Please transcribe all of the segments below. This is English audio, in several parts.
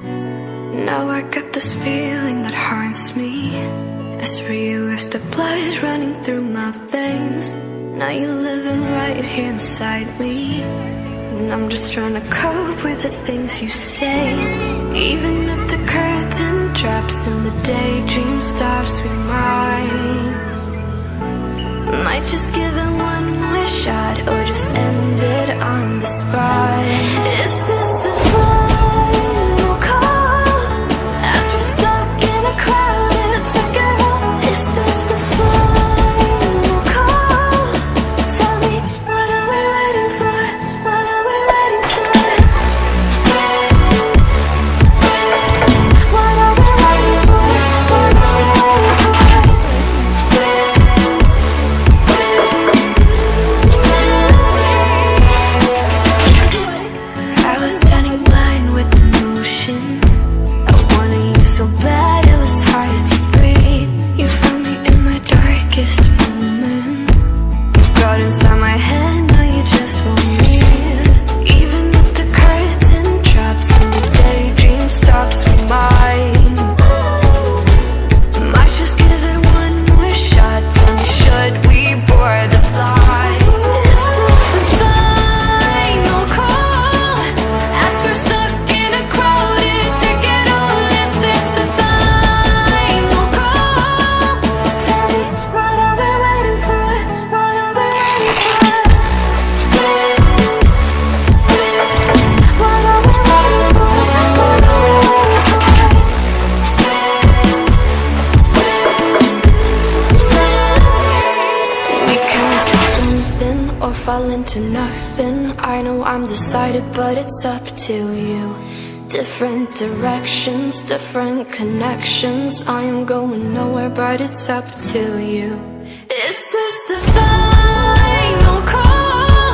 Now I got this feeling that haunts me, as real as the blood running through my veins. Now you're living right here inside me, and I'm just trying to cope with the things you say. Even if the curtain drops and the daydream stops, we might just give it one more shot, or just end it on the spot. Is this the final call, as we're stuck in a crowded ticket hall? Is this the final call? Tell me, what are we waiting for? What are we waiting for? What are we waiting for? What are we waiting for? I was turning blind with emotion. I wanted you so bad it was hard to breathe. You found me in my darkest moment. You got inside my head, now you just won't leave. Even if the curtain drops and the daydream stops, we might just give it one more shot. Tell me, should we board the flight? Is this the final call, as we're stuck in a crowded ticket hall? Is this the final call? Tell me, what are we waiting for? What are we waiting for? What are we waiting for? What are we waiting for? We can't do something or fall into nothing. I know I'm decided, but it's up to you. Different directions, different connections. I am going nowhere, but it's up to you. Is this the final call,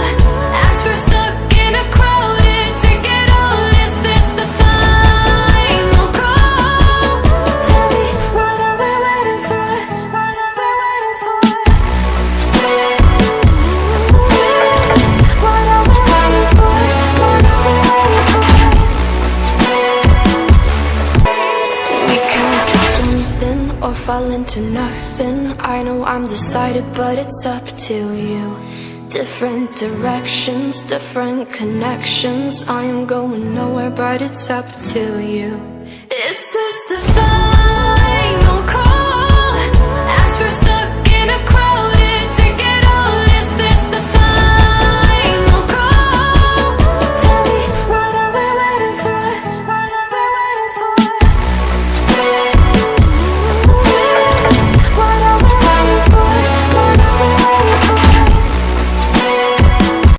as we're stuck in a crowded ticket hall? Is this the final call? Tell me, what are we waiting for? What are we waiting for? What are we waiting for? What are we waiting for? We can't do something or fall into nothing. I know I'm decided, but it's up to you. Different directions, different connections. I am going nowhere, but it's up to you.